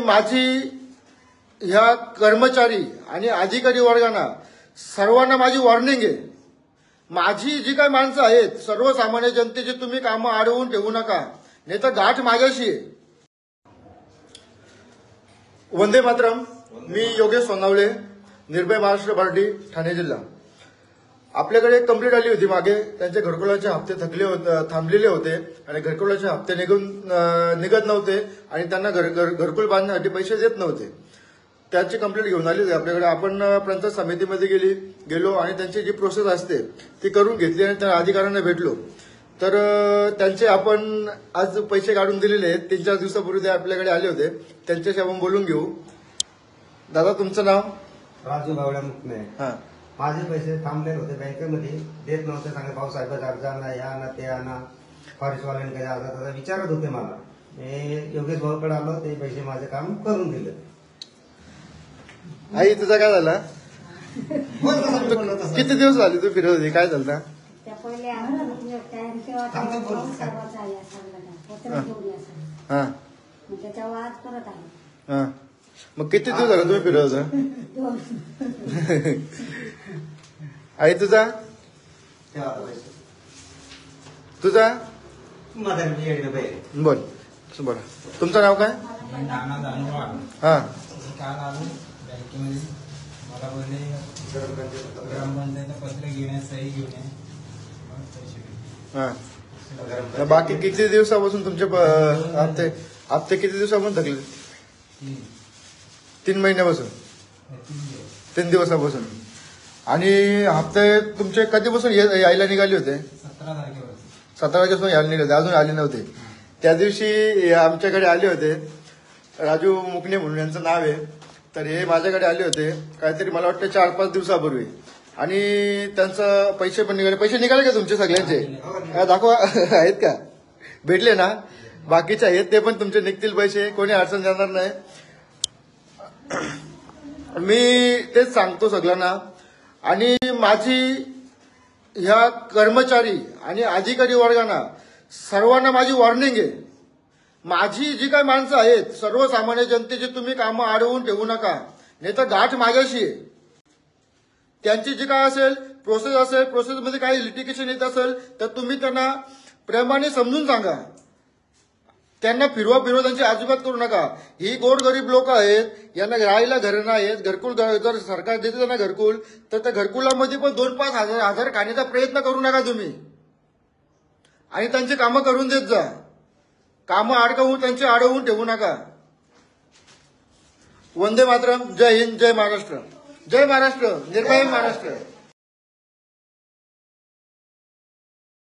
माझी ह्या कर्मचारी आणि अधिकारी वर्गांना सर्वांना माझी वॉर्निंग आहे। माझी जी काही माणसं आहेत सर्वसामान्य जनतेची तुम्ही कामं अडवून ठेवू नका, नाही तर गाठ माझ्याशी आहे। वंदे मातरम। मी योगेश सोनावळे, निर्भय महाराष्ट्र पार्टी, ठाणे जिल्हा। आपल्याकडे एक कंप्लेंट आली होती मागे, त्यांचे घरकुलाचे हप्ते थांबलेले होते आणि घरकुलाचे हप्ते निघत नव्हते आणि त्यांना घरकुल बांधण्यासाठी पैसे देत नव्हते। त्याची कंप्लेंट घेऊन आली होती आपल्याकडे। आपण पंचायत समितीमध्ये गेलो आणि त्यांची जी प्रोसेस असते ती करून घेतली आणि त्या अधिकाऱ्यांना भेटलो। तर त्यांचे आपण आज पैसे काढून दिलेले आहेत। 3-4 दिवसापूर्वी ते आपल्याकडे आले होते, त्यांच्याशी आपण बोलून घेऊ। दादा, तुमचं नाव? राजू बावड्या मुकणे। हां, माझे पैसे थांबलेले होते बँकेमध्ये, देत नव्हते। सांगा भाऊसाहेब अर्ज आणा, या ना ते आणा, फॉरेस्टवाल्यांकडे आता विचारत होते मला। मी योगेश भाऊकडे आलो, ते पैसे माझे काम करून दिले। आई तुझा काय झाला? किती दिवस झाले तू फिरत होती? काय झालं? हां, मग किती दिवस झाले तुम्ही फिरत होता? आई तुझा बोल बोला, तुमचं नाव काय? हा, काल आलो बँकेमध्ये, मला बोलले ग्रामपंचायत पत्र घेऊन सही घेऊन हा। बाकी किती दिवसापासून तुमचे हप्ते किती दिवसापासून थकले? 3 महिन्यापासून, 3 दिवसापासून। आणि हप्ते तुमचे कधीपासून यायला निघाले होते? 17 तारखेपासून। 17 तारखेपासून यायला निघाले, अजून आले नव्हते। त्या दिवशी आमच्याकडे आले होते, राजू मुकणे म्हणून यांचं नाव आहे। तर हे माझ्याकडे आले होते काहीतरी मला वाटतं 4-5 दिवसापूर्वी, आणि त्यांचं पैसे पण निघाले। पैसे निघाले का तुमचे सगळ्यांचे? दाखवा, आहेत का? भेटले ना? बाकीचे आहेत ते पण तुमचे निघतील पैसे, कोणी अडचण जाणार नाही। मी तेच सांगतो सगळ्यांना। आणि माझी ह्या कर्मचारी आणि अधिकारी वर्गांना सर्वांना माझी वॉर्निंग आहे। माझी जी काही माणसं आहेत सर्वसामान्य जनतेची तुम्ही कामं अडवून ठेवू नका, नाही तर गाठ माझ्याशी आहे। त्यांची जी काय असेल प्रोसेसमध्ये काही लिटिगेशन येत असेल तर तुम्ही त्यांना प्रेमाने समजून सांगा। त्यांना फिरवा त्यांची अजिबात करू नका। ही गोरगरीब लोक आहेत, यांना राहायला घर नाहीत। घरकुल जर सरकार देते त्यांना घरकुल, तर त्या घरकुलामध्ये पण 2-5 हजार खाण्याचा प्रयत्न करू नका तुम्ही, आणि त्यांची कामं करून देत जा। कामं त्यांचे अडवून ठेवू नका। वंदे मातरम। जय हिंद, जय महाराष्ट्र, जय महाराष्ट्र, निर्भय महाराष्ट्र।